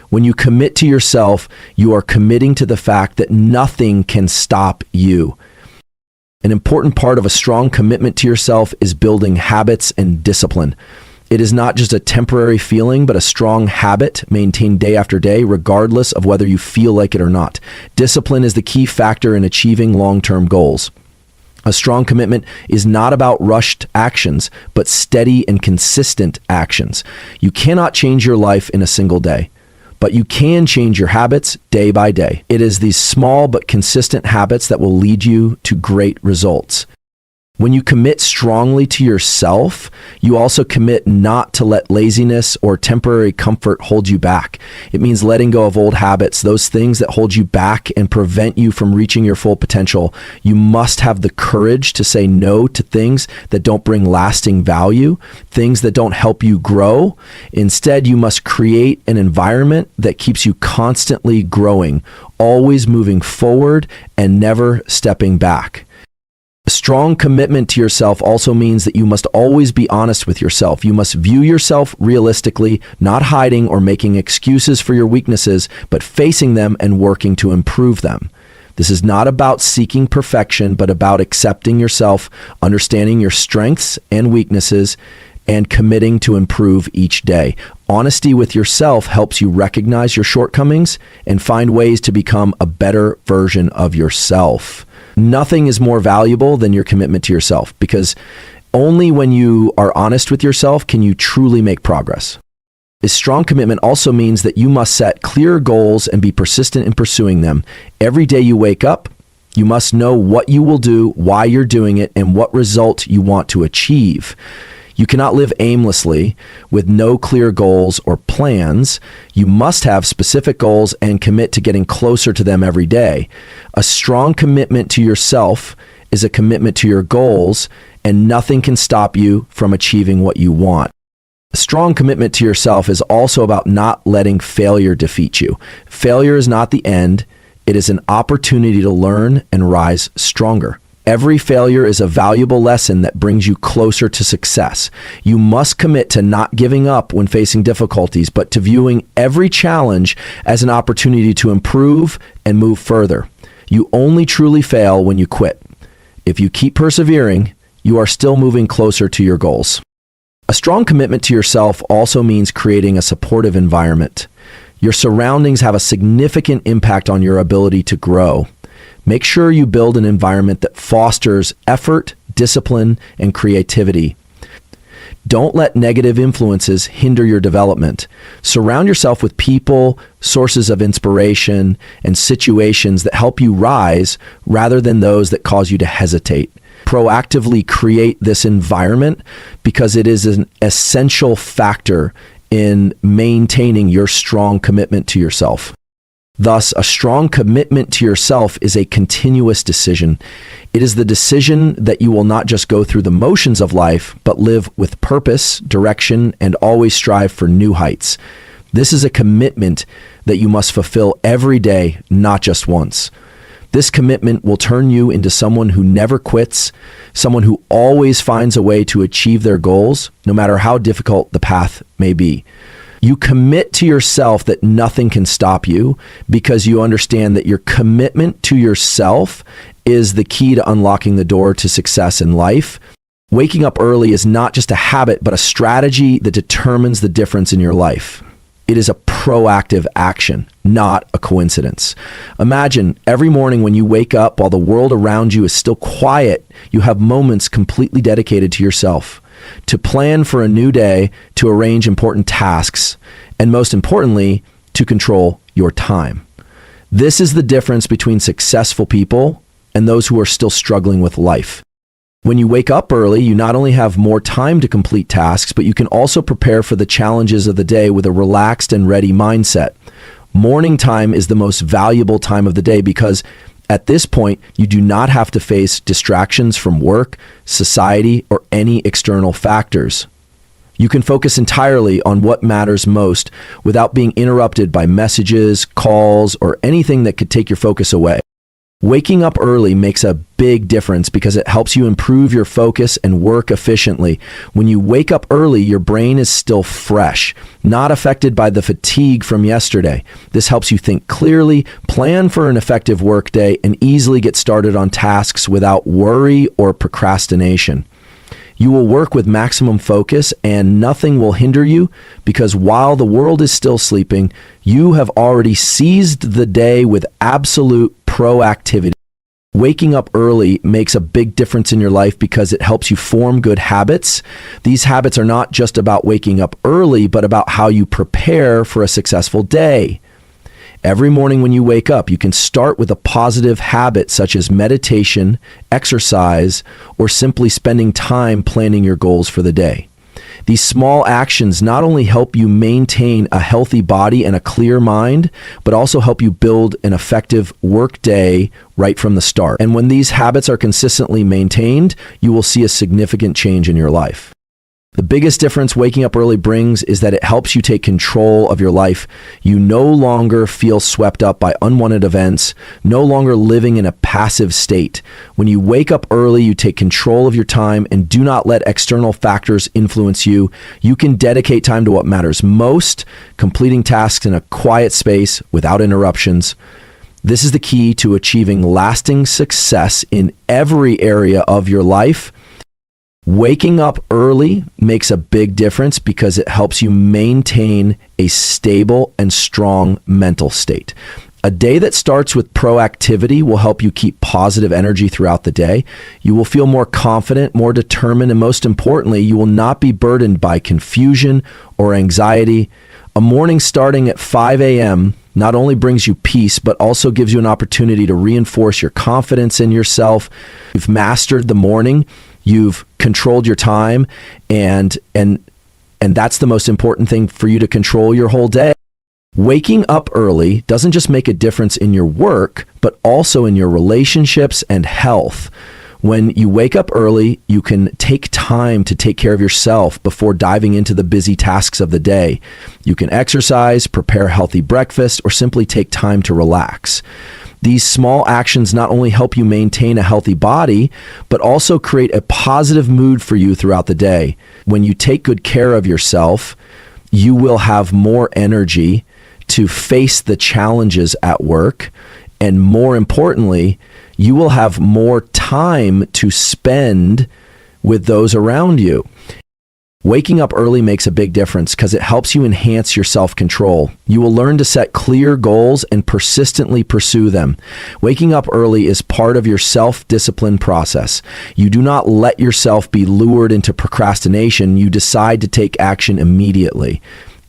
When you commit to yourself, you are committing to the fact that nothing can stop you. An important part of a strong commitment to yourself is building habits and discipline. It is not just a temporary feeling, but a strong habit maintained day after day, regardless of whether you feel like it or not. Discipline is the key factor in achieving long-term goals. A strong commitment is not about rushed actions, but steady and consistent actions. You cannot change your life in a single day, but you can change your habits day by day. It is these small but consistent habits that will lead you to great results. When you commit strongly to yourself, you also commit not to let laziness or temporary comfort hold you back. It means letting go of old habits, those things that hold you back and prevent you from reaching your full potential. You must have the courage to say no to things that don't bring lasting value, things that don't help you grow. Instead, you must create an environment that keeps you constantly growing, always moving forward and never stepping back. A strong commitment to yourself also means that you must always be honest with yourself. You must view yourself realistically, not hiding or making excuses for your weaknesses, but facing them and working to improve them. This is not about seeking perfection, but about accepting yourself, understanding your strengths and weaknesses, and committing to improve each day. Honesty with yourself helps you recognize your shortcomings and find ways to become a better version of yourself. Nothing is more valuable than your commitment to yourself, because only when you are honest with yourself can you truly make progress. A strong commitment also means that you must set clear goals and be persistent in pursuing them. Every day you wake up, you must know what you will do, why you're doing it, and what result you want to achieve. You cannot live aimlessly with no clear goals or plans. You must have specific goals and commit to getting closer to them every day. A strong commitment to yourself is a commitment to your goals, and nothing can stop you from achieving what you want. A strong commitment to yourself is also about not letting failure defeat you. Failure is not the end. It is an opportunity to learn and rise stronger. Every failure is a valuable lesson that brings you closer to success. You must commit to not giving up when facing difficulties, but to viewing every challenge as an opportunity to improve and move further. You only truly fail when you quit. If you keep persevering, you are still moving closer to your goals. A strong commitment to yourself also means creating a supportive environment. Your surroundings have a significant impact on your ability to grow. Make sure you build an environment that fosters effort, discipline, and creativity. Don't let negative influences hinder your development. Surround yourself with people, sources of inspiration, and situations that help you rise rather than those that cause you to hesitate. Proactively create this environment because it is an essential factor in maintaining your strong commitment to yourself. Thus, a strong commitment to yourself is a continuous decision. It is the decision that you will not just go through the motions of life, but live with purpose, direction, and always strive for new heights. This is a commitment that you must fulfill every day, not just once. This commitment will turn you into someone who never quits, someone who always finds a way to achieve their goals, no matter how difficult the path may be. You commit to yourself that nothing can stop you because you understand that your commitment to yourself is the key to unlocking the door to success in life. Waking up early is not just a habit, but a strategy that determines the difference in your life. It is a proactive action, not a coincidence. Imagine every morning when you wake up while the world around you is still quiet, you have moments completely dedicated to yourself, to plan for a new day, to arrange important tasks, and most importantly, to control your time. This is the difference between successful people and those who are still struggling with life. When you wake up early, you not only have more time to complete tasks, but you can also prepare for the challenges of the day with a relaxed and ready mindset. Morning time is the most valuable time of the day because at this point, you do not have to face distractions from work, society, or any external factors. You can focus entirely on what matters most without being interrupted by messages, calls, or anything that could take your focus away. Waking up early makes a big difference because it helps you improve your focus and work efficiently. When you wake up early, your brain is still fresh, not affected by the fatigue from yesterday. This helps you think clearly, plan for an effective workday, and easily get started on tasks without worry or procrastination. You will work with maximum focus and nothing will hinder you because while the world is still sleeping, you have already seized the day with absolute proactivity. Waking up early makes a big difference in your life because it helps you form good habits. These habits are not just about waking up early, but about how you prepare for a successful day. Every morning when you wake up, you can start with a positive habit such as meditation, exercise, or simply spending time planning your goals for the day. These small actions not only help you maintain a healthy body and a clear mind, but also help you build an effective work day right from the start. And when these habits are consistently maintained, you will see a significant change in your life. The biggest difference waking up early brings is that it helps you take control of your life. You no longer feel swept up by unwanted events, no longer living in a passive state. When you wake up early, you take control of your time and do not let external factors influence you. You can dedicate time to what matters most, completing tasks in a quiet space without interruptions. This is the key to achieving lasting success in every area of your life. Waking up early makes a big difference because it helps you maintain a stable and strong mental state. A day that starts with proactivity will help you keep positive energy throughout the day. You will feel more confident, more determined, and most importantly, you will not be burdened by confusion or anxiety. A morning starting at 5 a.m. not only brings you peace, but also gives you an opportunity to reinforce your confidence in yourself. You've mastered the morning. You've controlled your time, and that's the most important thing for you to control your whole day. Waking up early doesn't just make a difference in your work, but also in your relationships and health. When you wake up early, you can take time to take care of yourself before diving into the busy tasks of the day. You can exercise, prepare healthy breakfast, or simply take time to relax. These small actions not only help you maintain a healthy body, but also create a positive mood for you throughout the day. When you take good care of yourself, you will have more energy to face the challenges at work. And more importantly, you will have more time to spend with those around you. Waking up early makes a big difference because it helps you enhance your self-control. You will learn to set clear goals and persistently pursue them. Waking up early is part of your self-discipline process. You do not let yourself be lured into procrastination. You decide to take action immediately.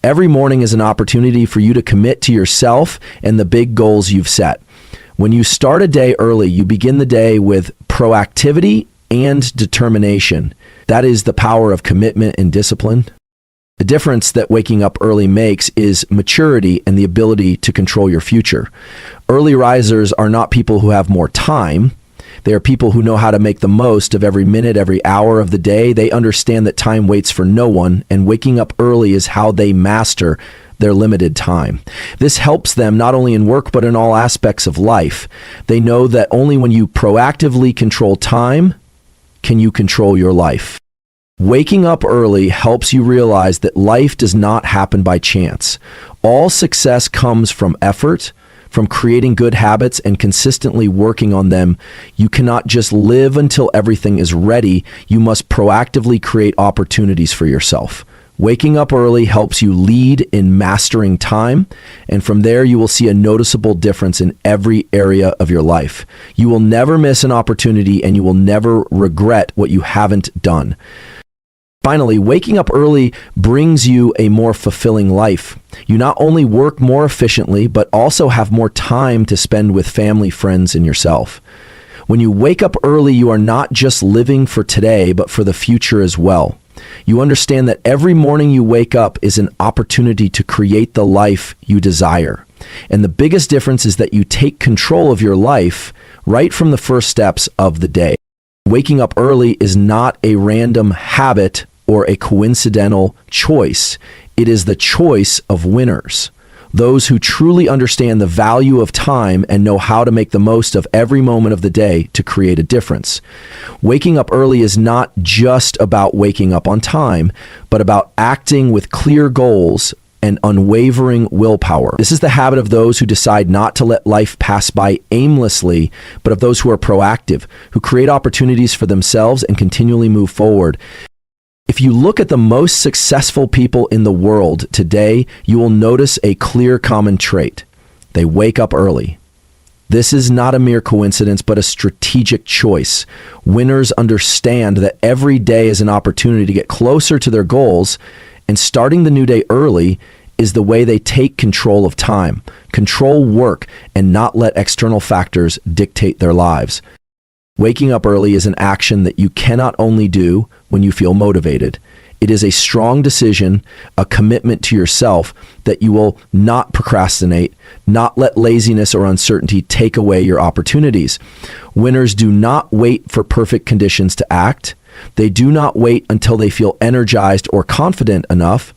Every morning is an opportunity for you to commit to yourself and the big goals you've set. When you start a day early, you begin the day with proactivity and determination. That is the power of commitment and discipline. The difference that waking up early makes is maturity and the ability to control your future. Early risers are not people who have more time. They are people who know how to make the most of every minute, every hour of the day. They understand that time waits for no one, and waking up early is how they master their limited time. This helps them not only in work, but in all aspects of life. They know that only when you proactively control time can you control your life. Waking up early helps you realize that life does not happen by chance. All success comes from effort, from creating good habits and consistently working on them. You cannot just live until everything is ready. You must proactively create opportunities for yourself. Waking up early helps you lead in mastering time, and from there you will see a noticeable difference in every area of your life. You will never miss an opportunity, and you will never regret what you haven't done. Finally, waking up early brings you a more fulfilling life. You not only work more efficiently, but also have more time to spend with family, friends, and yourself. When you wake up early, you are not just living for today, but for the future as well. You understand that every morning you wake up is an opportunity to create the life you desire. And the biggest difference is that you take control of your life right from the first steps of the day. Waking up early is not a random habit or a coincidental choice. It is the choice of winners. Those who truly understand the value of time and know how to make the most of every moment of the day to create a difference. Waking up early is not just about waking up on time, but about acting with clear goals and unwavering willpower. This is the habit of those who decide not to let life pass by aimlessly, but of those who are proactive, who create opportunities for themselves and continually move forward. If you look at the most successful people in the world today, you will notice a clear common trait. They wake up early. This is not a mere coincidence, but a strategic choice. Winners understand that every day is an opportunity to get closer to their goals, and starting the new day early is the way they take control of time, control work, and not let external factors dictate their lives. Waking up early is an action that you cannot only do when you feel motivated. It is a strong decision, a commitment to yourself that you will not procrastinate, not let laziness or uncertainty take away your opportunities. Winners do not wait for perfect conditions to act. They do not wait until they feel energized or confident enough.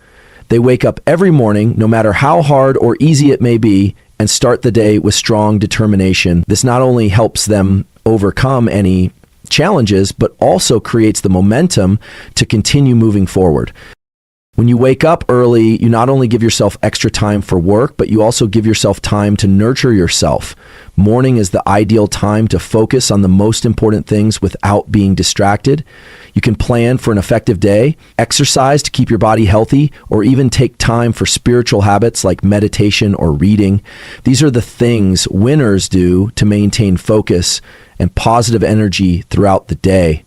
They wake up every morning, no matter how hard or easy it may be, and start the day with strong determination. This not only helps them overcome any challenges, but also creates the momentum to continue moving forward. When you wake up early, you not only give yourself extra time for work, but you also give yourself time to nurture yourself. Morning is the ideal time to focus on the most important things without being distracted. You can plan for an effective day, exercise to keep your body healthy, or even take time for spiritual habits like meditation or reading. These are the things winners do to maintain focus and positive energy throughout the day.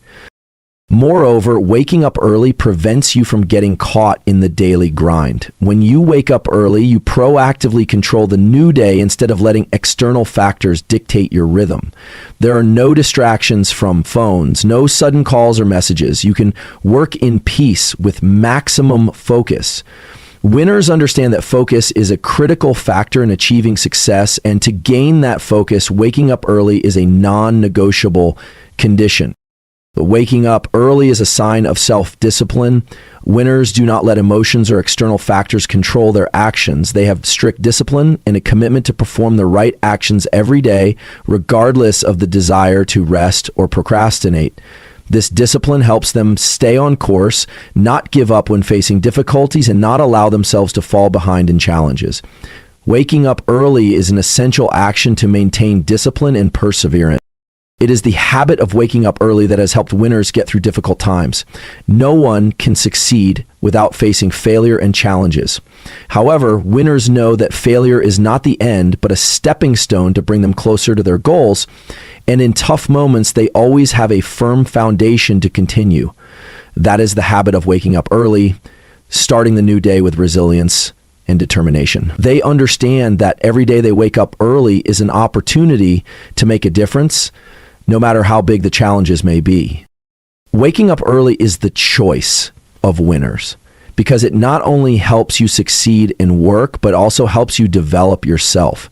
Moreover, waking up early prevents you from getting caught in the daily grind. When you wake up early, you proactively control the new day instead of letting external factors dictate your rhythm. There are no distractions from phones, no sudden calls or messages. You can work in peace with maximum focus. Winners understand that focus is a critical factor in achieving success, and to gain that focus, waking up early is a non-negotiable condition. Waking up early is a sign of self-discipline. Winners do not let emotions or external factors control their actions. They have strict discipline and a commitment to perform the right actions every day, regardless of the desire to rest or procrastinate. This discipline helps them stay on course, not give up when facing difficulties, and not allow themselves to fall behind in challenges. Waking up early is an essential action to maintain discipline and perseverance. It is the habit of waking up early that has helped winners get through difficult times. No one can succeed without facing failure and challenges. However, winners know that failure is not the end, but a stepping stone to bring them closer to their goals. And in tough moments, they always have a firm foundation to continue. That is the habit of waking up early, starting the new day with resilience and determination. They understand that every day they wake up early is an opportunity to make a difference, no matter how big the challenges may be. Waking up early is the choice of winners because it not only helps you succeed in work, but also helps you develop yourself.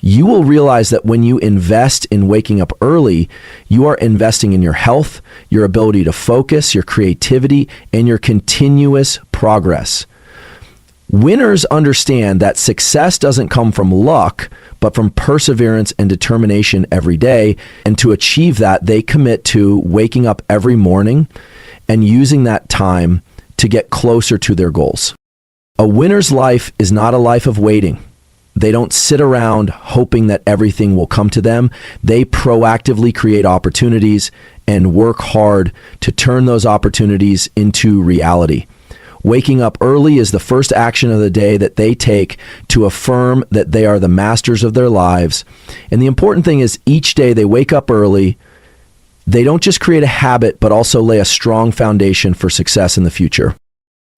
You will realize that when you invest in waking up early, you are investing in your health, your ability to focus, your creativity, and your continuous progress. Winners understand that success doesn't come from luck, but from perseverance and determination every day. And to achieve that, they commit to waking up every morning and using that time to get closer to their goals. A winner's life is not a life of waiting. They don't sit around hoping that everything will come to them. They proactively create opportunities and work hard to turn those opportunities into reality. Waking up early is the first action of the day that they take to affirm that they are the masters of their lives. And the important thing is each day they wake up early, they don't just create a habit, but also lay a strong foundation for success in the future.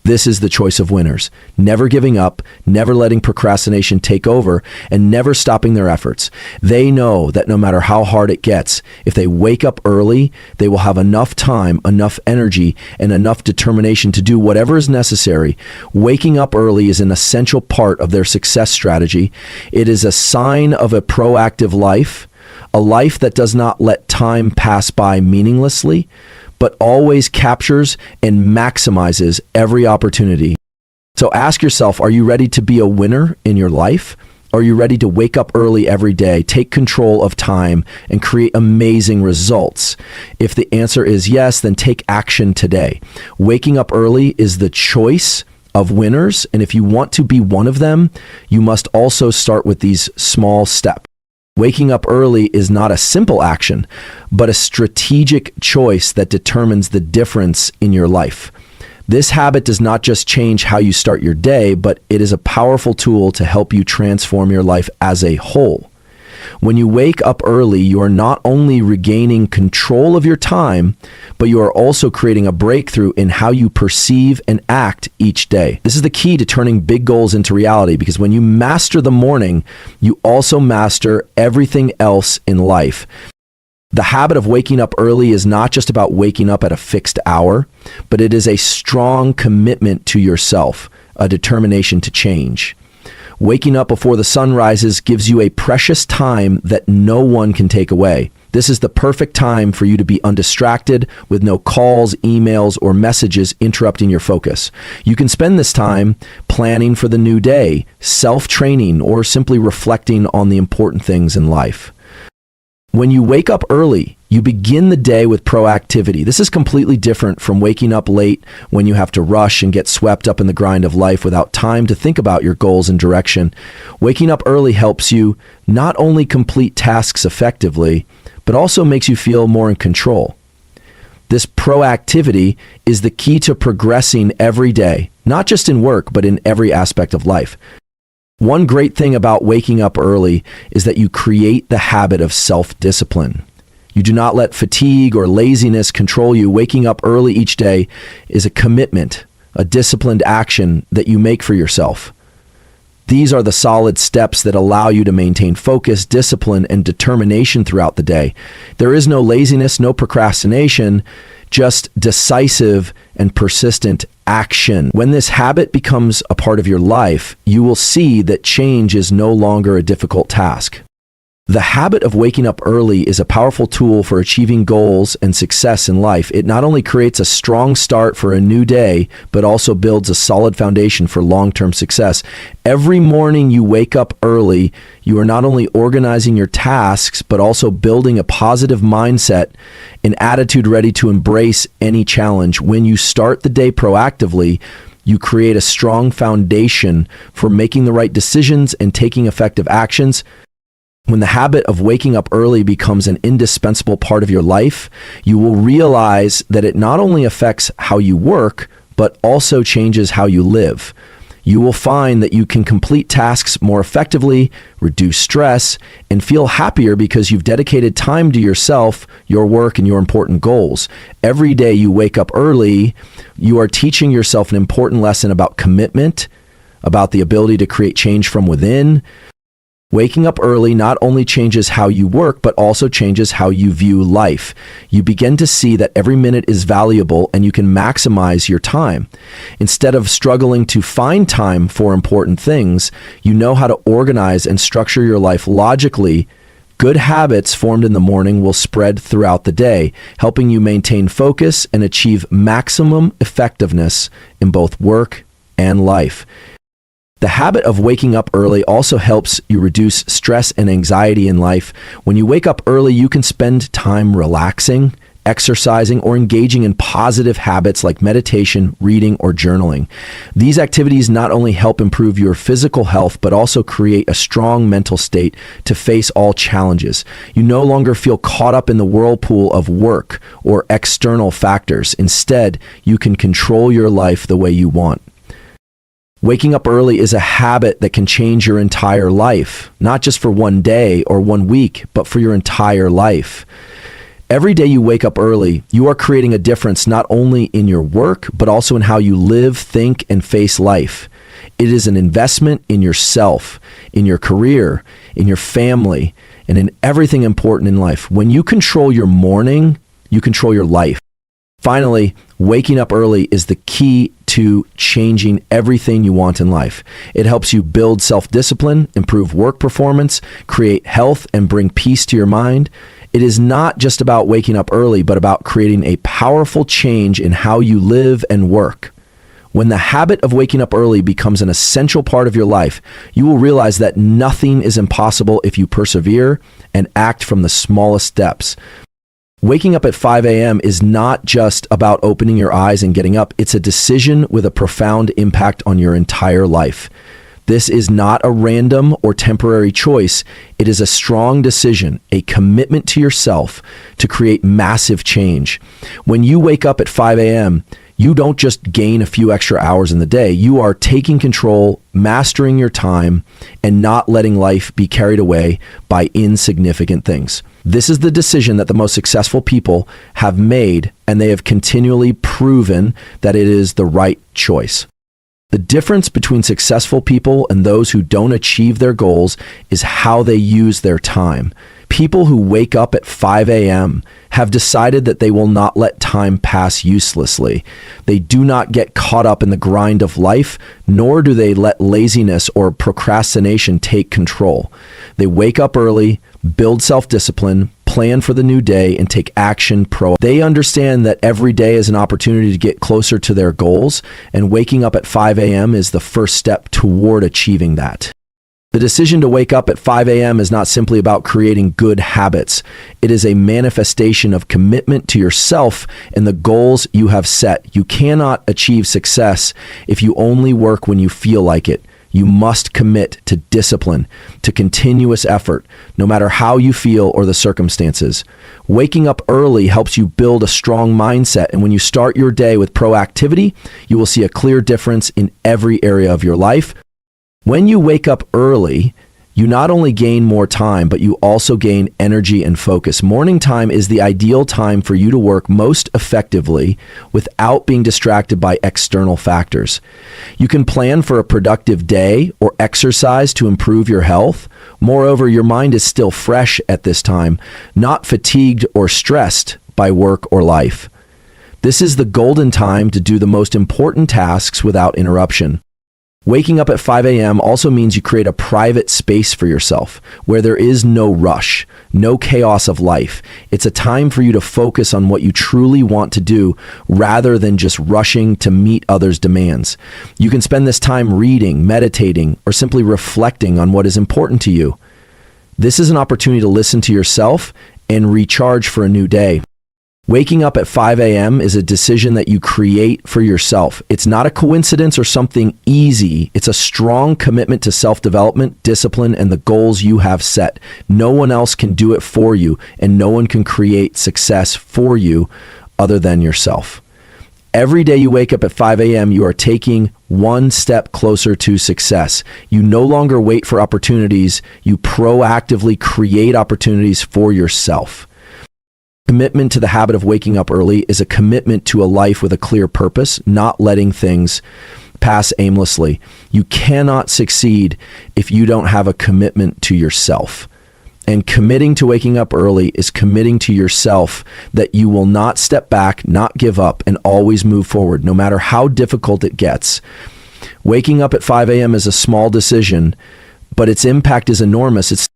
This is the choice of winners. Never giving up, never letting procrastination take over, and never stopping their efforts. They know that no matter how hard it gets, if they wake up early, they will have enough time, enough energy, and enough determination to do whatever is necessary. Waking up early is an essential part of their success strategy. It is a sign of a proactive life, a life that does not let time pass by meaninglessly, but always captures and maximizes every opportunity. So ask yourself, are you ready to be a winner in your life? Are you ready to wake up early every day, take control of time, and create amazing results? If the answer is yes, then take action today. Waking up early is the choice of winners, and if you want to be one of them, you must also start with these small steps. Waking up early is not a simple action, but a strategic choice that determines the difference in your life. This habit does not just change how you start your day, but it is a powerful tool to help you transform your life as a whole. When you wake up early, you are not only regaining control of your time, but you are also creating a breakthrough in how you perceive and act each day. This is the key to turning big goals into reality, because when you master the morning, you also master everything else in life. The habit of waking up early is not just about waking up at a fixed hour, but it is a strong commitment to yourself, a determination to change. Waking up before the sun rises gives you a precious time that no one can take away. This is the perfect time for you to be undistracted with no calls, emails, or messages interrupting your focus. You can spend this time planning for the new day, self-training, or simply reflecting on the important things in life. When you wake up early, You begin the day with proactivity. This is completely different from waking up late when you have to rush and get swept up in the grind of life without time to think about your goals and direction. Waking up early helps you not only complete tasks effectively, but also makes you feel more in control. This proactivity is the key to progressing every day, not just in work, but in every aspect of life. One great thing about waking up early is that you create the habit of self-discipline. You do not let fatigue or laziness control you. Waking up early each day is a commitment, a disciplined action that you make for yourself. These are the solid steps that allow you to maintain focus, discipline, and determination throughout the day. There is no laziness, no procrastination, just decisive and persistent action. When this habit becomes a part of your life, you will see that change is no longer a difficult task. The habit of waking up early is a powerful tool for achieving goals and success in life. It not only creates a strong start for a new day, but also builds a solid foundation for long-term success. Every morning you wake up early, you are not only organizing your tasks, but also building a positive mindset, an attitude ready to embrace any challenge. When you start the day proactively, you create a strong foundation for making the right decisions and taking effective actions. When the habit of waking up early becomes an indispensable part of your life, you will realize that it not only affects how you work, but also changes how you live. You will find that you can complete tasks more effectively, reduce stress, and feel happier because you've dedicated time to yourself, your work, and your important goals. Every day you wake up early, you are teaching yourself an important lesson about commitment, about the ability to create change from within. Waking up early not only changes how you work, but also changes how you view life. You begin to see that every minute is valuable and you can maximize your time. Instead of struggling to find time for important things, you know how to organize and structure your life logically. Good habits formed in the morning will spread throughout the day, helping you maintain focus and achieve maximum effectiveness in both work and life. The habit of waking up early also helps you reduce stress and anxiety in life. When you wake up early, you can spend time relaxing, exercising, or engaging in positive habits like meditation, reading, or journaling. These activities not only help improve your physical health, but also create a strong mental state to face all challenges. You no longer feel caught up in the whirlpool of work or external factors. Instead, you can control your life the way you want. Waking up early is a habit that can change your entire life, not just for one day or 1 week, but for your entire life. Every day you wake up early, you are creating a difference not only in your work, but also in how you live, think, and face life. It is an investment in yourself, in your career, in your family, and in everything important in life. When you control your morning, you control your life. Finally, waking up early is the key to changing everything you want in life. It helps you build self-discipline, improve work performance, create health, and bring peace to your mind. It is not just about waking up early, but about creating a powerful change in how you live and work. When the habit of waking up early becomes an essential part of your life, you will realize that nothing is impossible if you persevere and act from the smallest steps. Waking up at 5 a.m. is not just about opening your eyes and getting up. It's a decision with a profound impact on your entire life. This is not a random or temporary choice. It is a strong decision, a commitment to yourself to create massive change. When you wake up at 5 a.m., you don't just gain a few extra hours in the day. You are taking control, mastering your time, and not letting life be carried away by insignificant things. This is the decision that the most successful people have made, and they have continually proven that it is the right choice. The difference between successful people and those who don't achieve their goals is how they use their time. People who wake up at 5 a.m. have decided that they will not let time pass uselessly. They do not get caught up in the grind of life, nor do they let laziness or procrastination take control. They wake up early, build self-discipline, plan for the new day, and take action pro. They understand that every day is an opportunity to get closer to their goals, and waking up at 5 a.m. is the first step toward achieving that. The decision to wake up at 5 a.m. is not simply about creating good habits. It is a manifestation of commitment to yourself and the goals you have set. You cannot achieve success if you only work when you feel like it. You must commit to discipline, to continuous effort, no matter how you feel or the circumstances. Waking up early helps you build a strong mindset, and when you start your day with proactivity, you will see a clear difference in every area of your life. When you wake up early, you not only gain more time, but you also gain energy and focus. Morning time is the ideal time for you to work most effectively without being distracted by external factors. You can plan for a productive day or exercise to improve your health. Moreover, your mind is still fresh at this time, not fatigued or stressed by work or life. This is the golden time to do the most important tasks without interruption. Waking up at 5 a.m. also means you create a private space for yourself where there is no rush, no chaos of life. It's a time for you to focus on what you truly want to do rather than just rushing to meet others' demands. You can spend this time reading, meditating, or simply reflecting on what is important to you. This is an opportunity to listen to yourself and recharge for a new day. Waking up at 5 a.m. is a decision that you create for yourself. It's not a coincidence or something easy. It's a strong commitment to self-development, discipline, and the goals you have set. No one else can do it for you, and no one can create success for you other than yourself. Every day you wake up at 5 a.m., you are taking one step closer to success. You no longer wait for opportunities. You proactively create opportunities for yourself. Commitment to the habit of waking up early is a commitment to a life with a clear purpose, not letting things pass aimlessly. You cannot succeed if you don't have a commitment to yourself. And committing to waking up early is committing to yourself that you will not step back, not give up, and always move forward, no matter how difficult it gets. Waking up at 5 a.m. is a small decision, but its impact is enormous.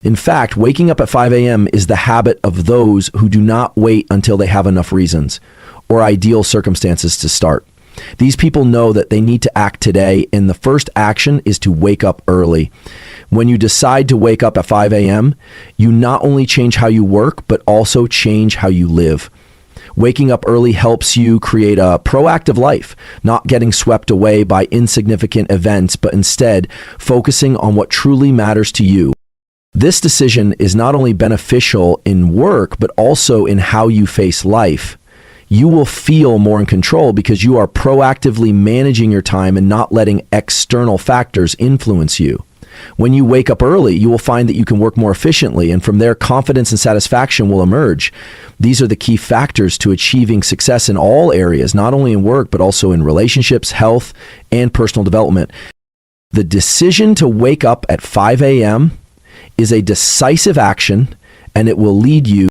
In fact, waking up at 5 a.m. is the habit of those who do not wait until they have enough reasons or ideal circumstances to start. These people know that they need to act today, and the first action is to wake up early. When you decide to wake up at 5 a.m., you not only change how you work, but also change how you live. Waking up early helps you create a proactive life, not getting swept away by insignificant events, but instead focusing on what truly matters to you. This decision is not only beneficial in work, but also in how you face life. You will feel more in control because you are proactively managing your time and not letting external factors influence you. When you wake up early, you will find that you can work more efficiently, and from there, confidence and satisfaction will emerge. These are the key factors to achieving success in all areas, not only in work, but also in relationships, health, and personal development. The decision to wake up at 5 a.m. is a decisive action, and it will lead you